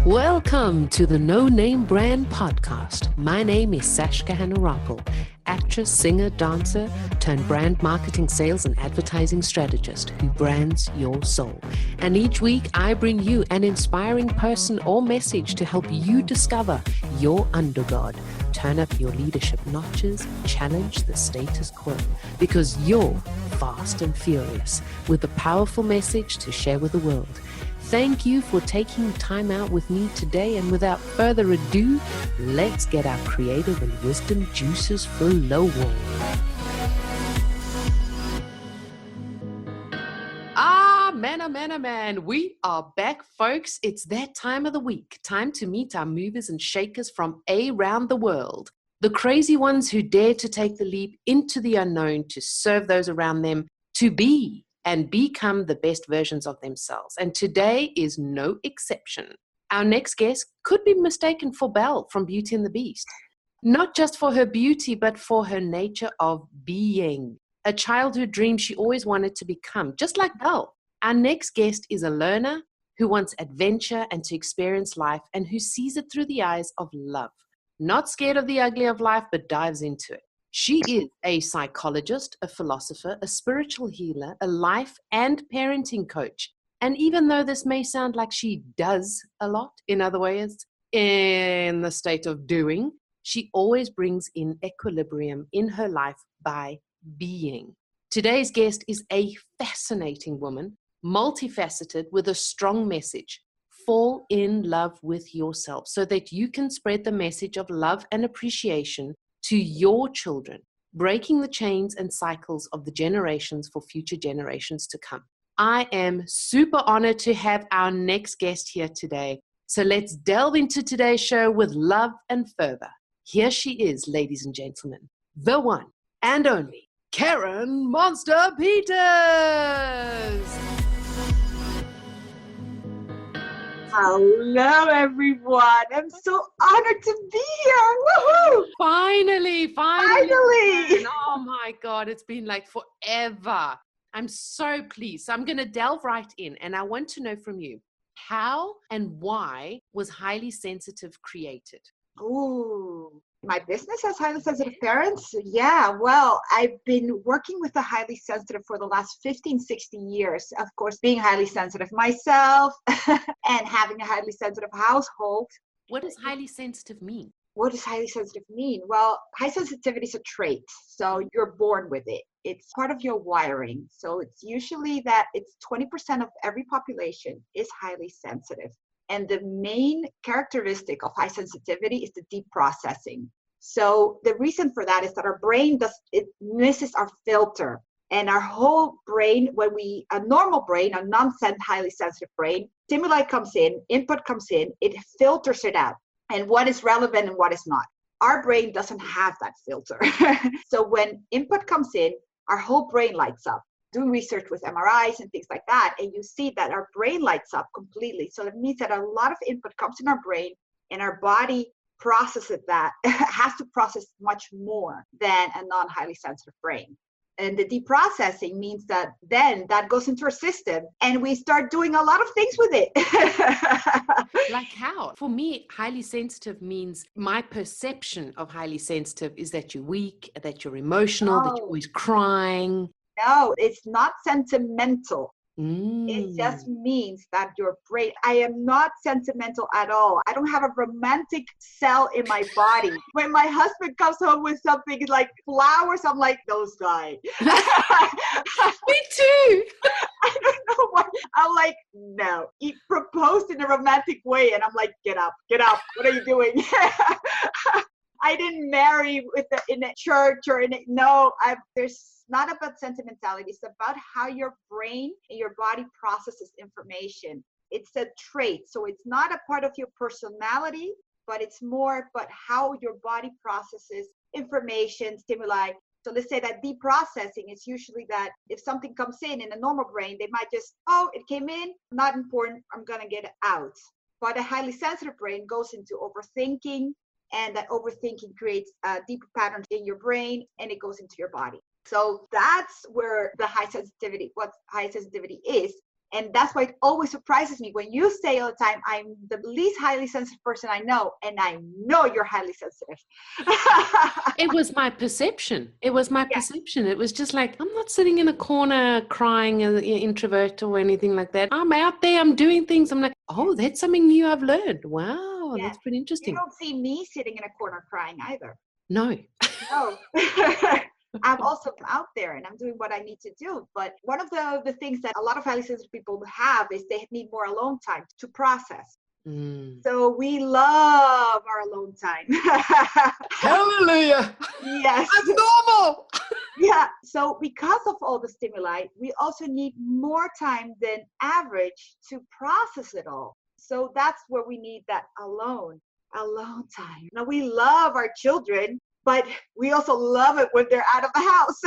Welcome to the No Name Brand Podcast. My name is Sashka Hanarapal, actress, singer, dancer, turned brand marketing, sales, and advertising strategist who brands your soul. And each week I bring you an inspiring person or message to help you discover your undergod, turn up your leadership notches, challenge the status quo, because you're fast and furious with a powerful message to share with the world. Thank you for taking time out with me today, and without further ado, let's get our creative and wisdom juices flowing. Man, we are back, folks. It's that time of the week, time to meet our movers and shakers from around the world, the crazy ones who dare to take the leap into the unknown to serve those around them, to be and become the best versions of themselves. And today is no exception. Our next guest could be mistaken for Belle from Beauty and the Beast, not just for her beauty, but for her nature of being, a childhood dream she always wanted to become, just like Belle. Our next guest is a learner who wants adventure and to experience life, and who sees it through the eyes of love, not scared of the ugly of life, but dives into it. She is a psychologist, a philosopher, a spiritual healer, a life and parenting coach. And even though this may sound like she does a lot, in other ways, in the state of doing, she always brings in equilibrium in her life by being. Today's guest is a fascinating woman, multifaceted, with a strong message. Fall in love with yourself so that you can spread the message of love and appreciation to your children, breaking the chains and cycles of the generations for future generations to come. I am super honored to have our next guest here today. So let's delve into today's show with love and fervor. Here she is, ladies and gentlemen, the one and only Karin Monster-Peters. Hello, everyone. I'm so honored to be here. Woohoo! Finally. Oh my God, it's been like forever. I'm so pleased. So I'm going to delve right in, and I want to know from you, how and why was Highly Sensitive created? Ooh, my business has highly sensitive parents. Yeah, well, I've been working with the highly sensitive for the last 15, 16 years. Of course, being highly sensitive myself and having a highly sensitive household. What does highly sensitive mean? What does highly sensitive mean? Well, high sensitivity is a trait. So you're born with it. It's part of your wiring. So it's usually that it's 20% of every population is highly sensitive. And the main characteristic of high sensitivity is the deep processing. So the reason for that is that our brain misses our filter. And our whole brain, a normal brain, a highly sensitive brain, stimuli comes in, input comes in, it filters it out. And what is relevant and what is not. Our brain doesn't have that filter. So when input comes in, our whole brain lights up. Doing research with MRIs and things like that, and you see that our brain lights up completely. So that means that a lot of input comes in our brain, and our body processes that, has to process much more than a non-highly sensitive brain. And the deprocessing means that then that goes into our system, and we start doing a lot of things with it. Like how? For me, highly sensitive means, my perception of highly sensitive is that you're weak, that you're emotional, that you're always crying. No, it's not sentimental. It just means that your brain, I am not sentimental at all. I don't have a romantic cell in my body. When my husband comes home with something like flowers, I'm like, those guys. Me too. I don't know why. I'm like, no. He proposed in a romantic way, and I'm like, get up. What are you doing? I didn't marry in a church or there's not about sentimentality. It's about how your brain and your body processes information. It's a trait. So it's not a part of your personality, but it's more about how your body processes information, stimuli. So let's say that deep processing is usually that if something comes in a normal brain, they might just, it came in, not important, I'm going to get it out. But a highly sensitive brain goes into overthinking, and that overthinking creates deeper patterns in your brain, and it goes into your body. So that's where what high sensitivity is. And that's why it always surprises me when you say all the time, I'm the least highly sensitive person I know, and I know you're highly sensitive. It was my perception. It was my perception. It was just like, I'm not sitting in a corner crying as an introvert or anything like that. I'm out there, I'm doing things. I'm like, oh, that's something new I've learned. Wow, that's pretty You interesting. don't see me sitting in a corner crying either. No. No. I'm also out there and I'm doing what I need to do. But one of the things that a lot of highly sensitive people have is they need more alone time to process. So we love our alone time. Hallelujah. Yes. That's normal. Yeah. So because of all the stimuli, we also need more time than average to process it all. So that's where we need that alone time. Now we love our children, but we also love it when they're out of the house.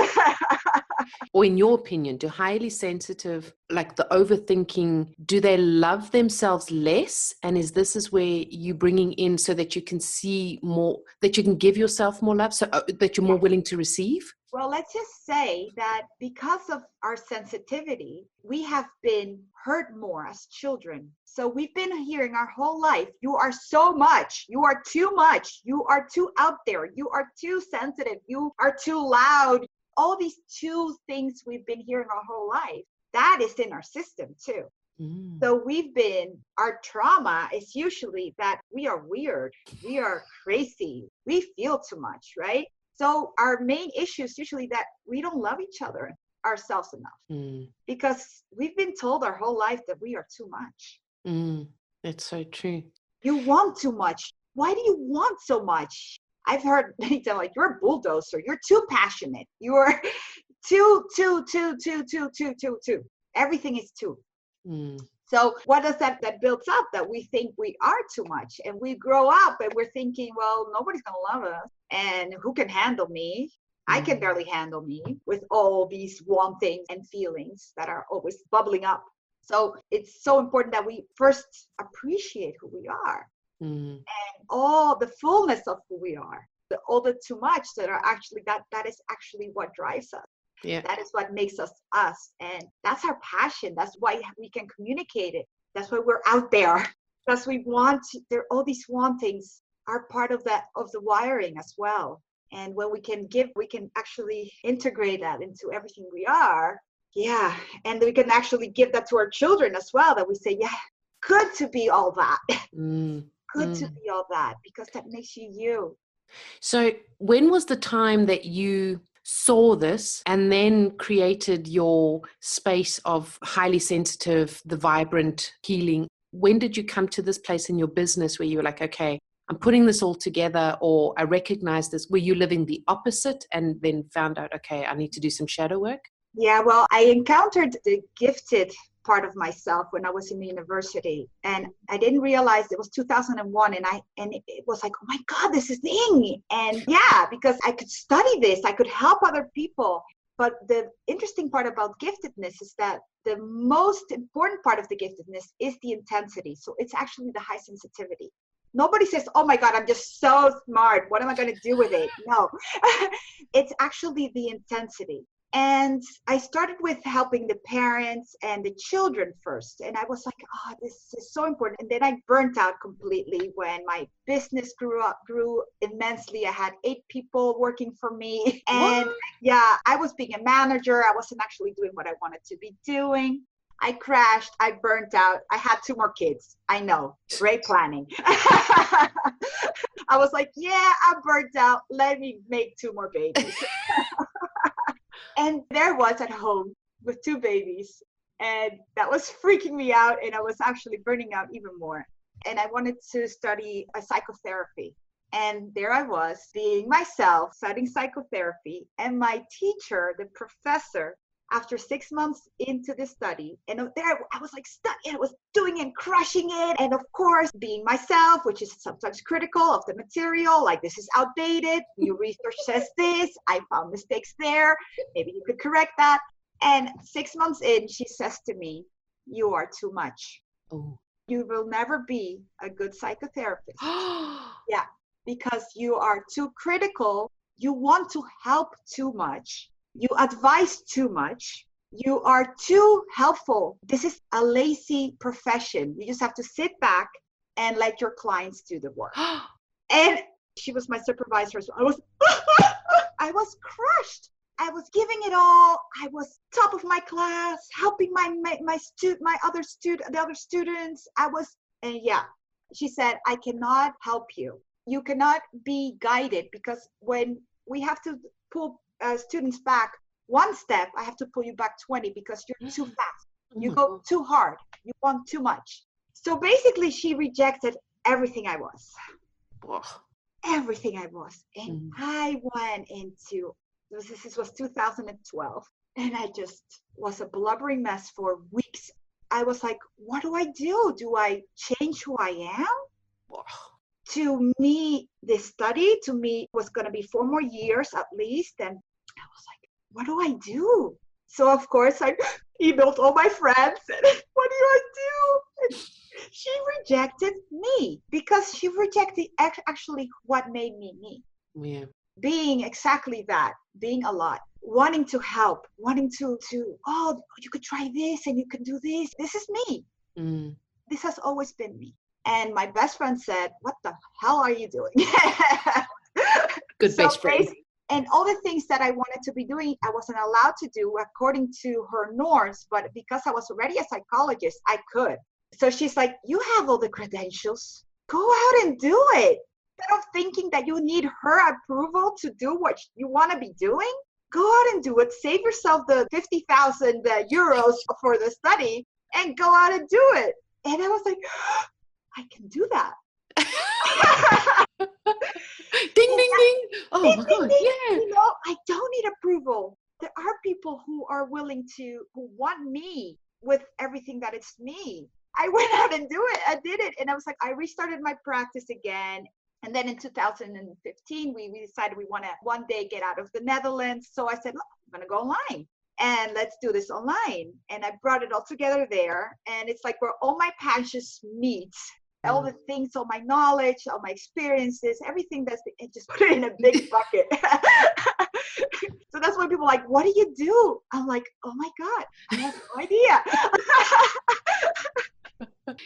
Or in your opinion, do highly sensitive, like the overthinking, do they love themselves less? And is where you bringing in so that you can see more, that you can give yourself more love, so that you're more willing to receive? Well, let's just say that because of our sensitivity, we have been hurt more as children. So we've been hearing our whole life, you are so much, you are too much, you are too out there, you are too sensitive, you are too loud. All these two things we've been hearing our whole life, that is in our system too. So our trauma is usually that we are weird, we are crazy, we feel too much, right? So our main issue is usually that we don't love each other, ourselves enough, because we've been told our whole life that we are too much. It's so true. You want too much. Why do you want so much? I've heard many times, like, you're a bulldozer. You're too passionate. You're too. Everything is too. So what does that builds up? That we think we are too much. And we grow up and we're thinking, well, nobody's going to love us. And who can handle me? I can barely handle me with all these wantings and feelings that are always bubbling up. So it's so important that we first appreciate who we are and all the fullness of who we are. All the too much that are actually, that is actually what drives us. Yeah. That is what makes us us. And that's our passion. That's why we can communicate it. That's why we're out there. That's we want, all these wantings are part of the wiring as well. And when we can actually integrate that into everything we are. Yeah. And we can actually give that to our children as well, that we say, yeah, good to be all that. Good to be all that, because that makes you you. So when was the time that you saw this and then created your space of highly sensitive, the vibrant healing? When did you come to this place in your business where you were like, okay, I'm putting this all together, or I recognize this? Were you living the opposite and then found out, okay, I need to do some shadow work? Yeah, well, I encountered the gifted part of myself when I was in university, and I didn't realize it was 2001, and it was like, oh my God, this is the thing. And yeah, because I could study this, I could help other people. But the interesting part about giftedness is that the most important part of the giftedness is the intensity. So it's actually the high sensitivity. Nobody says, oh my God, I'm just so smart, what am I going to do with it? No, it's actually the intensity. And I started with helping the parents and the children first. And I was like, oh, this is so important. And then I burnt out completely when my business grew immensely. I had 8 people working for me. And yeah, I was being a manager. I wasn't actually doing what I wanted to be doing. I crashed. I burnt out. I had 2 more kids. I know. Great planning. I was like, yeah, I'm burnt out. Let me make 2 more babies. And there I was at home with 2 babies, and that was freaking me out, and I was actually burning out even more. And I wanted to study a psychotherapy. And there I was, being myself, studying psychotherapy, and my teacher, the professor, after 6 months into the study, and there I was like studying, I was doing and crushing it. And of course, being myself, which is sometimes critical of the material, like this is outdated, new research says this, I found mistakes there, maybe you could correct that. And 6 months in, she says to me, you are too much. Oh. You will never be a good psychotherapist. Yeah, because you are too critical. You want to help too much. You advise too much, You are too helpful. This is a lazy profession. You just have to sit back and let your clients do the work. And she was my supervisor. So I was crushed. I was giving it all. I was top of my class, helping the other students. And yeah, she said, I cannot help you. You cannot be guided, because when we have to pull students back one step, I have to pull you back 20 because you're too fast. You go too hard. You want too much. So basically, she rejected everything I was. Everything I was. And I went into, this was 2012, and I just was a blubbering mess for weeks. I was like, what do I do? Do I change who I am? To me, this study, to me, was going to be 4 more years at least. And I was like, what do I do? So, of course, I emailed all my friends. And what do I do? And she rejected me because she rejected actually what made me me. Yeah. Being exactly that, being a lot, wanting to help, wanting to, oh, you could try this and you can do this. This is me. This has always been me. And my best friend said, what the hell are you doing? Good best friend. And all the things that I wanted to be doing, I wasn't allowed to do according to her norms. But because I was already a psychologist, I could. So she's like, you have all the credentials. Go out and do it. Instead of thinking that you need her approval to do what you want to be doing, go out and do it. Save yourself the 50,000 euros for the study and go out and do it. And I was like, I can do that. Ding, ding, ding. Oh ding, my ding, God. ding. Yeah. You know, I don't need approval. There are people who are willing to, who want me with everything that it's me. I went out and I did it. And I was like, I restarted my practice again. And then in 2015, we decided we want to one day get out of the Netherlands. So I said, look, I'm going to go online and let's do this online. And I brought it all together there. And it's like where all my passions meet. All the things, all my knowledge, all my experiences, everything just put it in a big bucket. So that's why people are like, what do you do? I'm like, oh my God, I have no idea.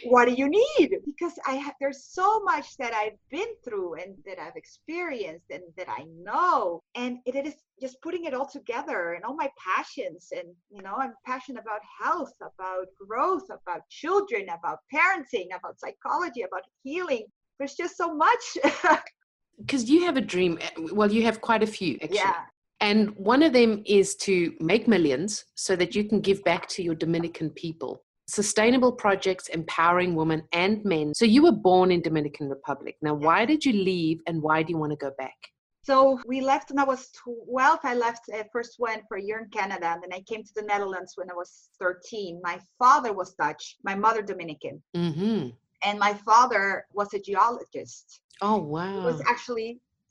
What do you need? Because there's so much that I've been through and that I've experienced and that I know. And it is just putting it all together and all my passions. And, I'm passionate about health, about growth, about children, about parenting, about psychology, about healing. There's just so much. Because you have a dream. Well, you have quite a few, actually. Yeah. And one of them is to make millions so that you can give back to your Dominican people. Sustainable projects empowering women and men. So you were born in Dominican Republic. Now, why did you leave and why do you want to go back? So we left when I was 12. I left, first went for a year in Canada, and then I came to the Netherlands when I was 13. My father was Dutch, my mother Dominican. Mm-hmm. And my father was a geologist. Oh, wow.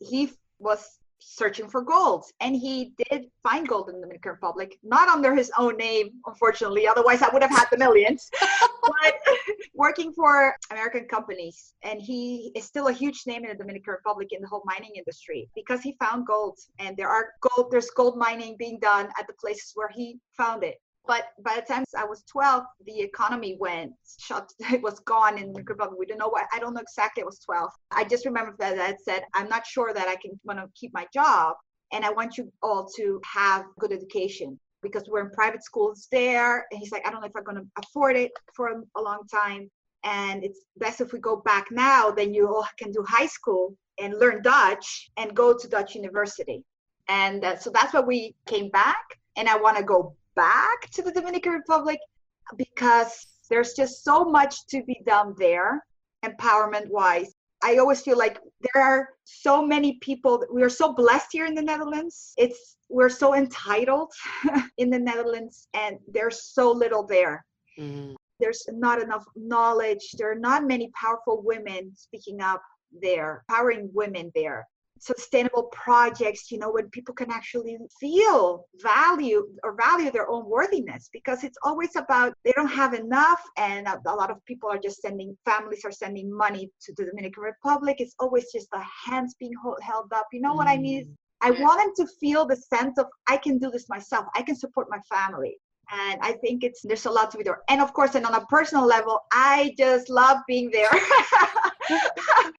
He was searching for gold, and he did find gold in the Dominican Republic, not under his own name, unfortunately, otherwise I would have had the millions, but working for American companies. And he is still a huge name in the Dominican Republic in the whole mining industry because he found gold, and there's gold mining being done at the places where he found it. But by the time I was 12, the economy it was gone in the Republic. We don't know I don't know exactly, it was 12. I just remember that I said, I'm not sure that I want to keep my job. And I want you all to have good education because we're in private schools there. And he's like, I don't know if I'm going to afford it for a long time. And it's best if we go back now, then you all can do high school and learn Dutch and go to Dutch university. And so that's why we came back. And I want to go back to the Dominican Republic because there's just so much to be done there, empowerment wise. I always feel like there are so many people. We are so blessed here in the Netherlands. We're so entitled in the Netherlands, and there's so little there. There's not enough knowledge. There are not many powerful women speaking up there, empowering women there. Sustainable projects, when people can actually feel value their own worthiness, because it's always about they don't have enough, and a lot of people are just families are sending money to the Dominican Republic. It's always just the hands being held up. You know what I mean? I want them to feel the sense of I can do this myself. I can support my family. And I think there's a lot to be there. And of course, and on a personal level, I just love being there.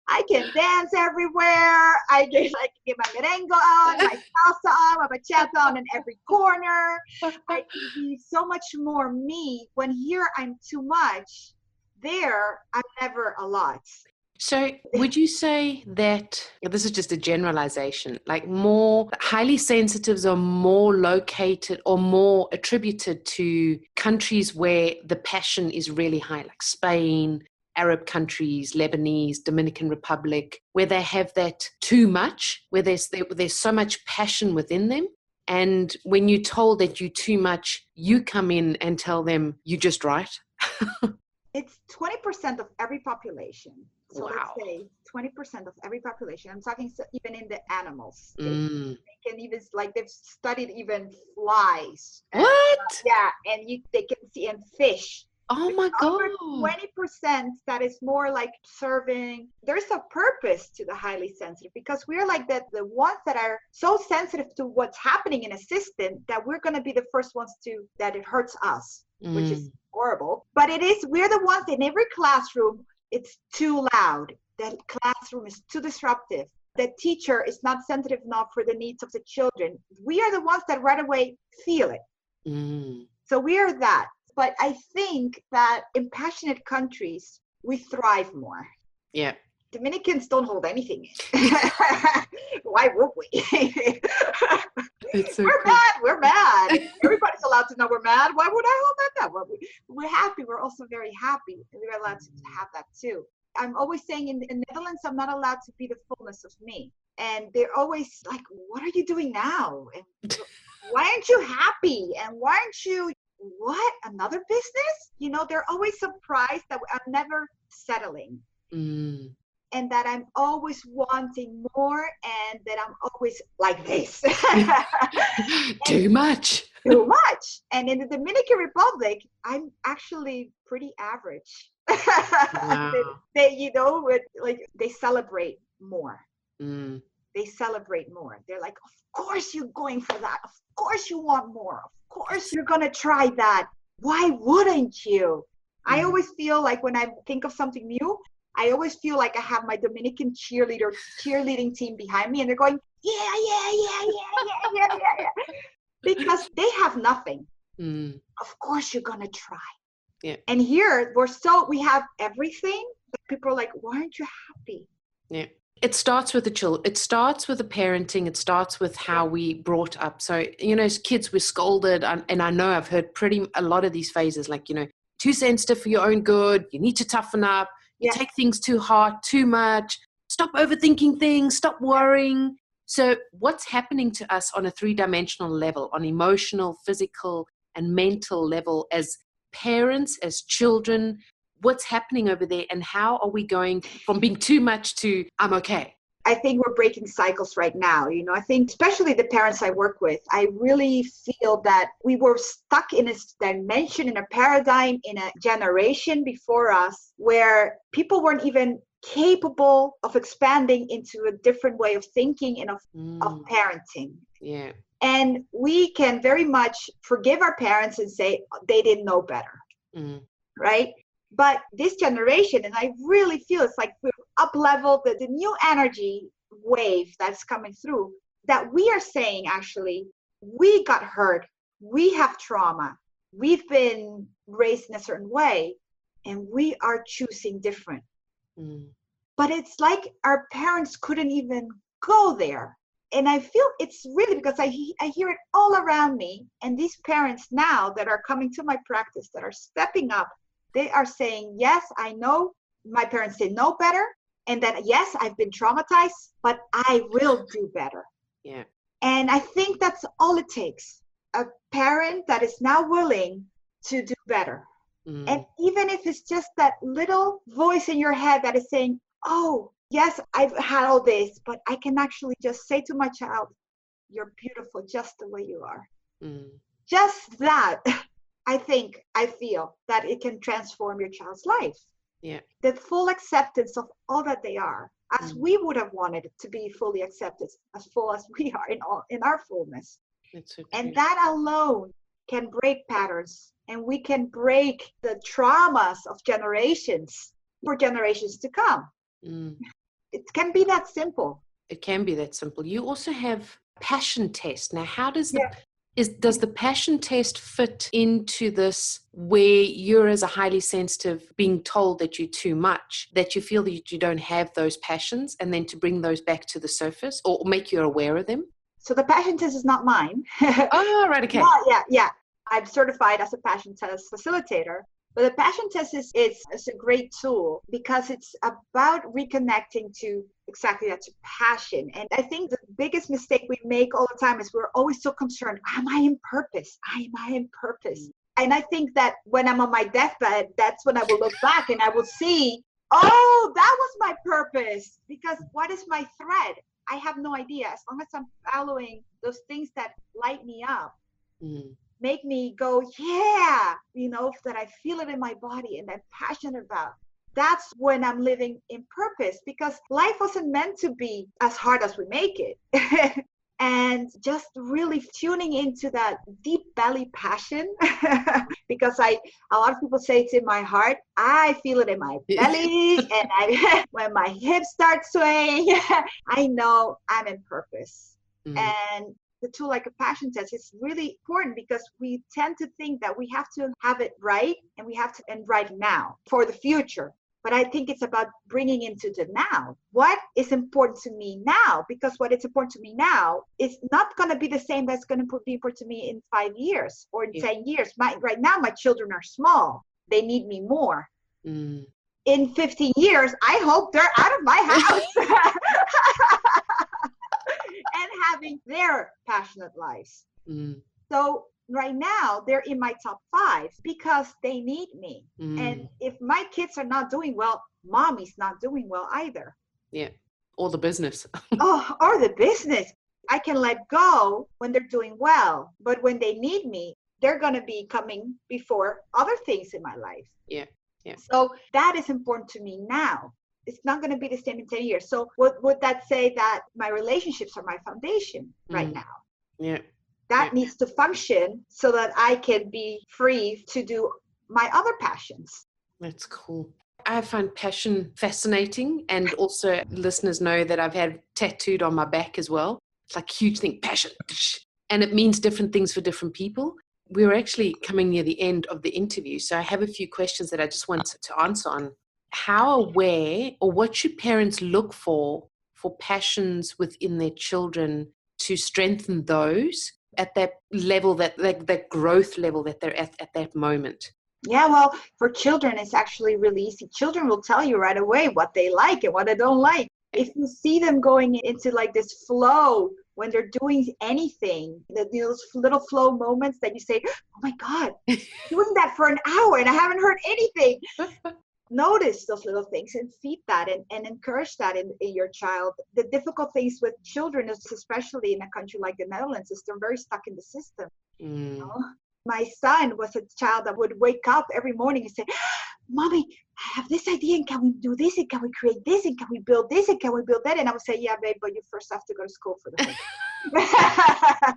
I can dance everywhere. I can get my merengue on, my salsa on, my bachata on in every corner. I can be so much more me. When here I'm too much, there I'm never a lot. So would you say that, this is just a generalization, like more highly sensitives are more located or more attributed to countries where the passion is really high, like Spain, Arab countries, Lebanese, Dominican Republic, where they have that too much, where there's so much passion within them? And when you're told that you're too much, you come in and tell them you're just right? It's 20% of every population. So Wow. let's say 20% of every population. I'm talking even in the animals. Mm. They can even, like, they've studied even flies. What? Yeah, and they can see, and fish. Oh my God. 20% that is more like serving. There's a purpose to the highly sensitive, because we're like the ones that are so sensitive to what's happening in a system that we're going to be the first ones that it hurts us, which is horrible. But we're the ones in every classroom. It's too loud. That classroom is too disruptive. The teacher is not sensitive enough for the needs of the children. We are the ones that right away feel it. So we are that. But I think that in passionate countries, we thrive more. Yeah. Dominicans don't hold anything in. Why would we? It's so We're cool. mad. We're mad. Everybody's allowed to know we're mad. Why would I hold that down? We're happy. We're also very happy. And we're allowed to have that too. I'm always saying in the Netherlands, I'm not allowed to be the fullness of me. And they're always like, what are you doing now? And why aren't you happy? And why aren't you, what? Another business? They're always surprised that I'm never settling. And that I'm always wanting more, and that I'm always like this. Too much. Too much. And in the Dominican Republic, I'm actually pretty average. Wow. They celebrate more. They celebrate more. They're like, of course you're going for that. Of course you want more. Of course you're going to try that. Why wouldn't you? I always feel like when I think of something new, I always feel like I have my Dominican cheerleading team behind me, and they're going, yeah. Because they have nothing. Of course you're going to try. Yeah. And here we have everything. But people are like, why aren't you happy? Yeah. It starts with the children. It starts with the parenting. It starts with how we brought up. So, as kids, we're scolded. And I know I've heard a lot of these phases, like, too sensitive for your own good. You need to toughen up. You take things too hard, too much. Stop overthinking things. Stop worrying. So what's happening to us on a 3-dimensional level, on emotional, physical, and mental level as parents, as children? What's happening over there, and how are we going from being too much to I'm okay? I think we're breaking cycles right now. I think especially the parents I work with, I really feel that we were stuck in a dimension, in a paradigm, in a generation before us where people weren't even capable of expanding into a different way of thinking and of parenting. Yeah. And we can very much forgive our parents and say they didn't know better. Right? But this generation, and I really feel it's like we've up-leveled the new energy wave that's coming through, that we are saying, actually, we got hurt. We have trauma. We've been raised in a certain way, and we are choosing different. But it's like our parents couldn't even go there. And I feel it's really because I hear it all around me. And these parents now that are coming to my practice, that are stepping up, they are saying, yes, I know my parents didn't know better. And that, yes, I've been traumatized, but I will do better. Yeah. And I think that's all it takes. A parent that is now willing to do better. And even if it's just that little voice in your head that is saying, oh, yes, I've had all this, but I can actually just say to my child, you're beautiful just the way you are. Just that. I feel that it can transform your child's life. Yeah. The full acceptance of all that they are, as we would have wanted to be fully accepted, as full as we are in our fullness. That's so true. And that alone can break patterns and we can break the traumas of generations for generations to come. Mm. It can be that simple. It can be that simple. You also have passion test. Now, how does Yeah. does the passion test fit into this, where you're, as a highly sensitive, being told that you're too much, that you feel that you don't have those passions, and then to bring those back to the surface or make you aware of them? So the passion test is not mine. Oh, right. Okay. Yeah. I'm certified as a passion test facilitator. But the passion test is a great tool because it's about reconnecting to exactly that, to passion. And I think the biggest mistake we make all the time is we're always so concerned, am I in purpose? Am I in purpose? And I think that when I'm on my deathbed, that's when I will look back and I will see, oh, that was my purpose. Because what is my thread? I have no idea. As long as I'm following those things that light me up. Make me go, yeah, that I feel it in my body and I'm passionate about. That's when I'm living in purpose, because life wasn't meant to be as hard as we make it. And just really tuning into that deep belly passion, because a lot of people say it's in my heart. I feel it in my belly, and when my hips start swaying, I know I'm in purpose. And the tool like a passion test is really important because we tend to think that we have to have it right and we have to end right now for the future. But I think it's about bringing into the now. What is important to me now? Because what is important to me now is not going to be the same that's going to be important to me in 5 years or in 10 years. Right now, my children are small. They need me more. In 15 years, I hope they're out of my house. And having their passionate lives. So right now, they're in my top 5 because they need me. And if my kids are not doing well, mommy's not doing well either. Yeah. Or the business. Or the business. I can let go when they're doing well. But when they need me, they're going to be coming before other things in my life. Yeah. So that is important to me now. It's not going to be the same in 10 years. So would that say that my relationships are my foundation right now? Yeah. That needs to function so that I can be free to do my other passions. That's cool. I find passion fascinating, and also listeners know that I've had tattooed on my back as well. It's like a huge thing, passion. And it means different things for different people. We're actually coming near the end of the interview, so I have a few questions that I just wanted to answer on. How aware, or what should parents look for passions within their children to strengthen those at that level, that growth level that they're at that moment? Yeah, well, for children, it's actually really easy. Children will tell you right away what they like and what they don't like. If you see them going into like this flow when they're doing anything, those little flow moments that you say, oh my God, doing that for an hour and I haven't heard anything. Notice those little things and feed that and encourage that in your child. The difficult things with children is, especially in a country like the Netherlands, is they're very stuck in the system. My son was a child that would wake up every morning and say, Mommy, I have this idea, and can we do this, and can we create this, and can we build this, and can we build that? And I would say, yeah, babe, but you first have to go to school for the first.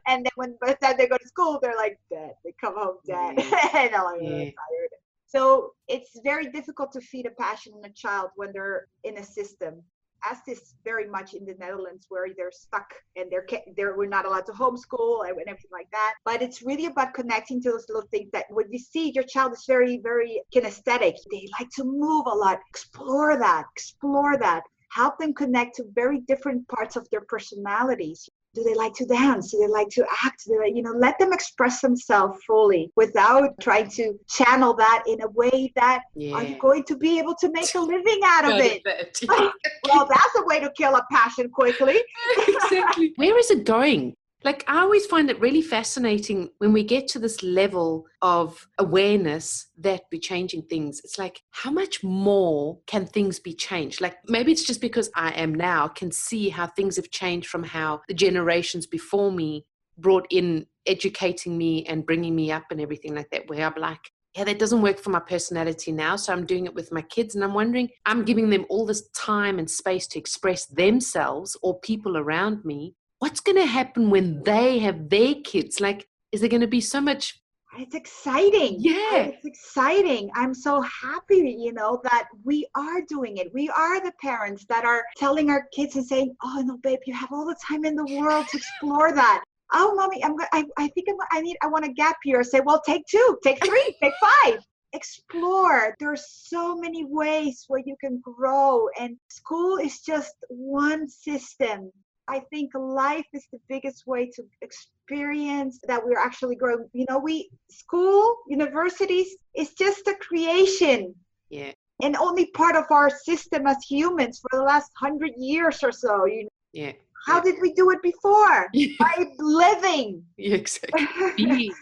And then by the time they go to school, they're like, Dad, they come home, Dad. And I'm like, I'm tired. So it's very difficult to feed a passion in a child when they're in a system, as is very much in the Netherlands, where they're stuck and we're not allowed to homeschool and everything like that. But it's really about connecting to those little things that when you see your child is very, very kinesthetic, they like to move a lot. Explore that. Help them connect to very different parts of their personalities. Do they like to dance? Do they like to act? Do they, let them express themselves fully without trying to channel that in a way that are you going to be able to make a living out of it? Well, that's a way to kill a passion quickly. Exactly. Where is it going? Like, I always find it really fascinating when we get to this level of awareness that we're changing things. It's like, how much more can things be changed? Like, maybe it's just because I am now can see how things have changed from how the generations before me brought in educating me and bringing me up and everything like that, where I'm like, yeah, that doesn't work for my personality now. So I'm doing it with my kids, and I'm wondering, I'm giving them all this time and space to express themselves or people around me. What's going to happen when they have their kids? Like, is there going to be so much It's exciting. Yeah. It's exciting. I'm so happy, that we are doing it. We are the parents that are telling our kids and saying, oh, no, babe, you have all the time in the world to explore that. Oh, mommy, I want a gap year. Say, well, take 2, take 3, take 5. Explore. There's so many ways where you can grow, and school is just one system. I think life is the biggest way to experience that we're actually growing. School, universities, is just a creation. Yeah. And only part of our system as humans for the last 100 years or so. Yeah. How did we do it before? By living. Yeah, exactly.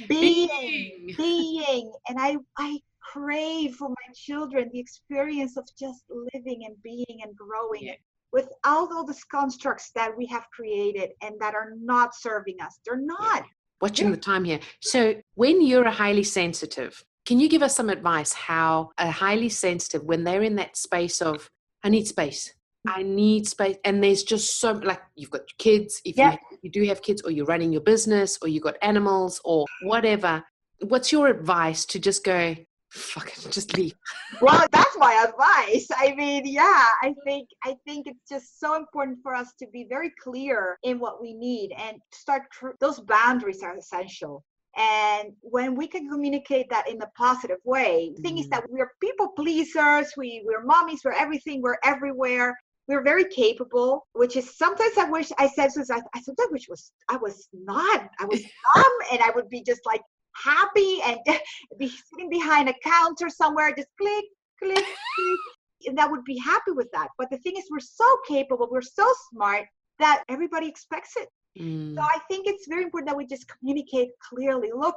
Being. And I crave for my children the experience of just living and being and growing. Yeah. Without all these constructs that we have created and that are not serving us. They're not. Watching the time here. So when you're a highly sensitive, can you give us some advice how a highly sensitive, when they're in that space of, I need space, and there's just so, like, you've got kids, if you do have kids, or you're running your business, or you've got animals, or whatever, what's your advice to just go, fuck it, just leave? Well, that's my advice. I mean, I think it's just so important for us to be very clear in what we need and start. Those boundaries are essential. And when we can communicate that in a positive way, the thing is that we're people pleasers. We're mommies. We're everything. We're everywhere. We're very capable, which is sometimes I wish I said, I sometimes wish I was not. I was dumb, and I would be just like happy and be sitting behind a counter somewhere, just click, click, click, and I would be happy with that. But the thing is, we're so capable, we're so smart that everybody expects it. So I think it's very important that we just communicate clearly. Look,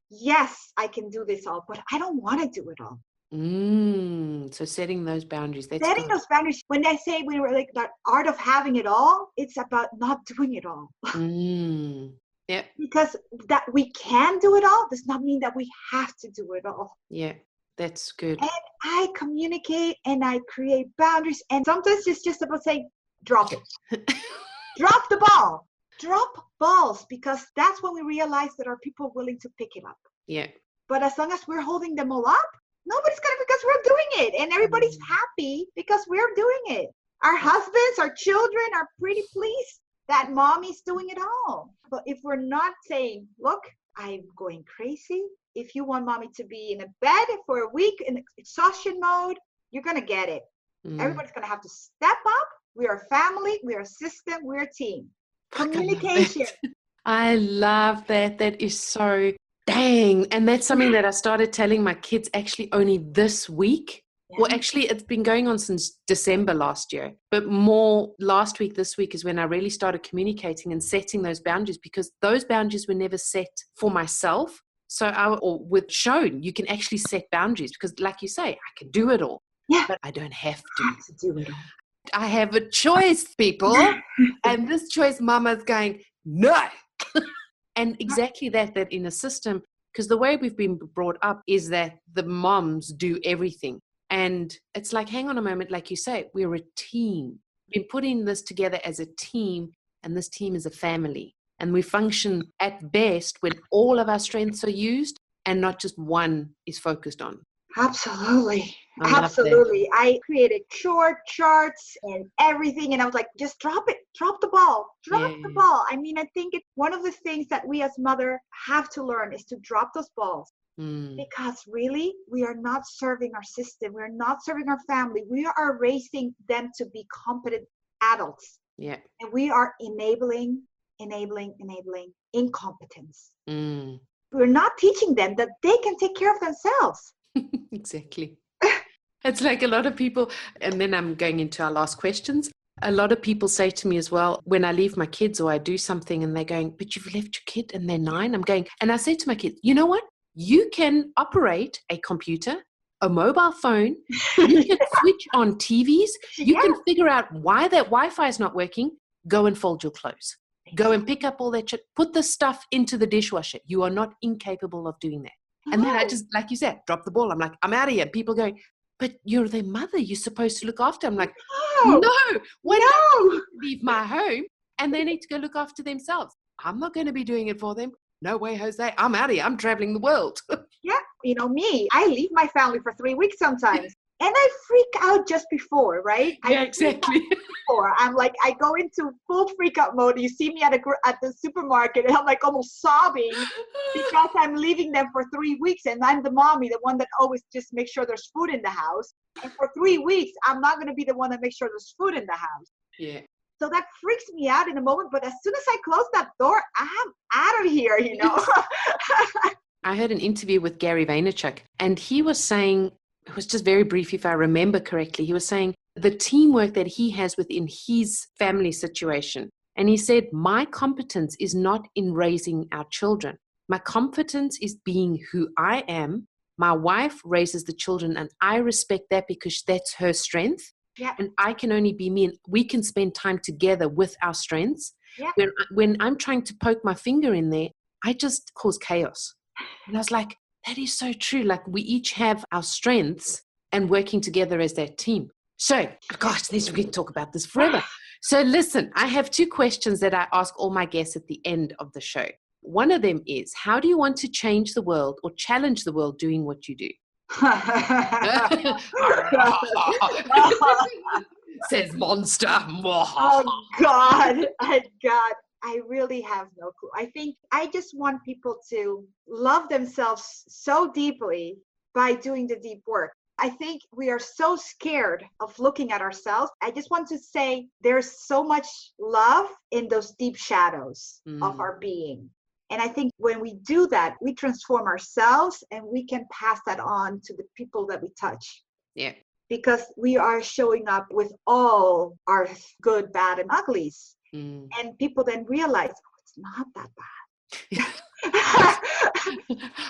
yes, I can do this all, but I don't want to do it all. So setting those boundaries. Those boundaries. When I say we were like that art of having it all, it's about not doing it all. Yeah. Because that we can do it all does not mean that we have to do it all. Yeah, that's good. And I communicate and I create boundaries. And sometimes it's just about saying, drop it. Drop the ball. Drop balls, because that's when we realize that our people are willing to pick it up. Yeah. But as long as we're holding them all up, nobody's going to, because we're doing it. And everybody's happy because we're doing it. Our husbands, our children are pretty pleased that mommy's doing it all. But if we're not saying, look, I'm going crazy. If you want mommy to be in a bed for a week in exhaustion mode, you're going to get it. Everybody's going to have to step up. We are a family. We are a system. We're a team. Communication. I love that. That is so dang. And that's something that I started telling my kids actually only this week. Yeah. Well, actually, it's been going on since December last year, but more last week, this week is when I really started communicating and setting those boundaries, because those boundaries were never set for myself. Or with Shone, you can actually set boundaries because, like you say, I can do it all, but I don't have to do it all. I have a choice, people. And this choice, mama's going, no. And exactly that in a system, because the way we've been brought up is that the moms do everything. And it's like, hang on a moment, like you say, we're a team. We've been putting this together as a team, and this team is a family. And we function at best when all of our strengths are used and not just one is focused on. Absolutely. Absolutely. I created short charts and everything. And I was like, just drop it. Drop the ball. Drop the ball. I mean, I think it's one of the things that we as mother have to learn is to drop those balls. Because really, we are not serving our system. We're not serving our family. We are raising them to be competent adults. Yeah. And we are enabling incompetence. We're not teaching them that they can take care of themselves. Exactly. It's like a lot of people, and then I'm going into our last questions. A lot of people say to me as well, when I leave my kids or I do something and they're going, but you've left your kid and they're 9. I'm going, and I say to my kids, you know what? You can operate a computer, a mobile phone. You can switch on TVs. You can figure out why that Wi-Fi is not working. Go and fold your clothes. Go and pick up all that shit. Put the stuff into the dishwasher. You are not incapable of doing that. And then I just, like you said, drop the ball. I'm like, I'm out of here. People going, but you're their mother. You're supposed to look after them. I'm like, no. I leave my home and they need to go look after themselves. I'm not going to be doing it for them. no way, Jose, I'm out of here. I'm traveling the world. Yeah, me, I leave my family for 3 weeks sometimes. And I freak out just before, right? Yeah, exactly. I'm like, I go into full freak out mode. You see me at the supermarket, and I'm like almost sobbing because I'm leaving them for 3 weeks, and I'm the mommy, the one that always just makes sure there's food in the house. And for 3 weeks, I'm not going to be the one that makes sure there's food in the house. Yeah. So that freaks me out in a moment. But as soon as I close that door, I'm out of here, I heard an interview with Gary Vaynerchuk, and he was saying, it was just very brief if I remember correctly, he was saying the teamwork that he has within his family situation. And he said, my competence is not in raising our children. My competence is being who I am. My wife raises the children, and I respect that because that's her strength. Yeah. And I can only be me, and we can spend time together with our strengths. Yeah. When I'm trying to poke my finger in there, I just cause chaos. And I was like, that is so true. Like, we each have our strengths and working together as that team. So, gosh, we can talk about this forever. So listen, I have 2 questions that I ask all my guests at the end of the show. One of them is, how do you want to change the world or challenge the world doing what you do? Says Monster. Oh, God. I really have no clue. I think I just want people to love themselves so deeply by doing the deep work. I think we are so scared of looking at ourselves. I just want to say there's so much love in those deep shadows of our being. And I think when we do that, we transform ourselves, and we can pass that on to the people that we touch. Yeah. Because we are showing up with all our good, bad, and uglies. And people then realize, oh, it's not that bad.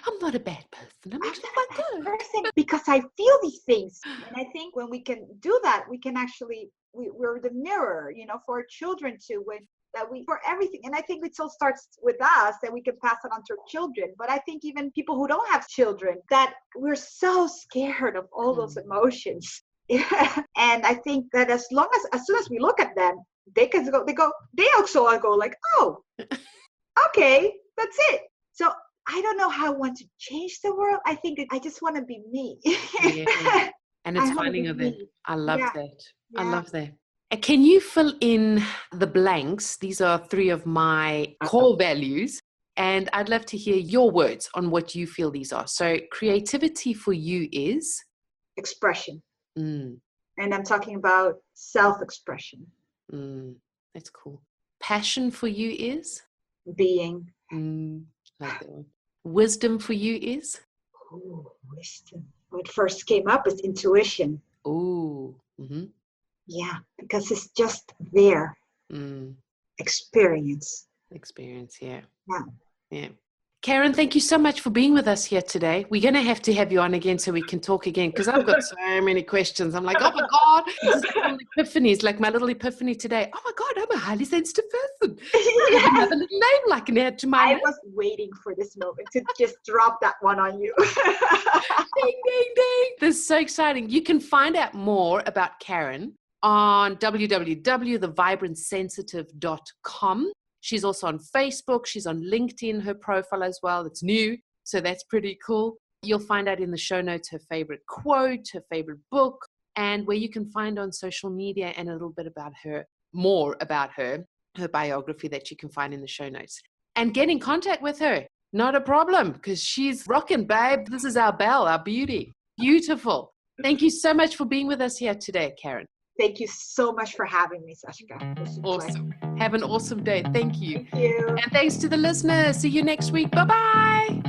I'm not a bad person. I'm actually quite good. Person because I feel these things. And I think when we can do that, we can actually, we're the mirror, for our children too, for everything. And I think it all starts with us, and we can pass it on to our children. But I think even people who don't have children, that we're so scared of all those emotions. And I think that as soon as we look at them, they also go like, oh, okay, that's it. So I don't know how I want to change the world. I think I just want to be me. Yeah. And it's finding of it. I love that. Yeah. I love that. Can you fill in the blanks? These are 3 of my core values. And I'd love to hear your words on what you feel these are. So creativity for you is? Expression. And I'm talking about self-expression. That's cool. Passion for you is? Being. Like that one. Wisdom for you is? Oh, wisdom. What first came up is intuition. Oh. Yeah, because it's just there. Experience. Yeah. Yeah. Karin, thank you so much for being with us here today. We're going to have you on again so we can talk again, because I've got so many questions. I'm like, oh my God, this is epiphanies, like my little epiphany today. Oh my God, I'm a highly sensitive person. I have another little name like an add to my name. I was waiting for this moment to just drop that one on you. Ding, ding, ding. This is so exciting. You can find out more about Karin on www.thevibrantsensitive.com. She's also on Facebook. She's on LinkedIn, her profile as well. It's new, so that's pretty cool. You'll find out in the show notes her favorite quote, her favorite book, and where you can find on social media and a little bit about her, more about her biography that you can find in the show notes. And get in contact with her. Not a problem, because she's rocking, babe. This is our belle, our beauty. Beautiful. Thank you so much for being with us here today, Karin. Thank you so much for having me, Sashka. Awesome. Have an awesome day. Thank you. Thank you. And thanks to the listeners. See you next week. Bye-bye.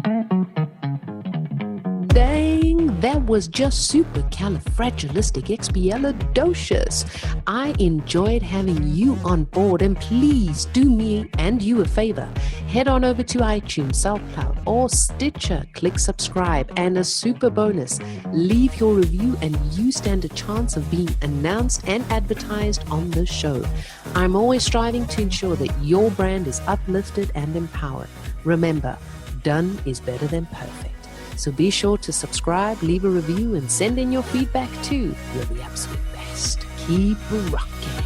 Dang, that was just supercalifragilisticexpialidocious. I enjoyed having you on board, and please do me and you a favor. Head on over to iTunes, SoundCloud, or Stitcher. Click subscribe, and a super bonus, leave your review and you stand a chance of being announced and advertised on the show. I'm always striving to ensure that your brand is uplifted and empowered. Remember, done is better than perfect. So be sure to subscribe, leave a review, and send in your feedback too. You're the absolute best. Keep rocking.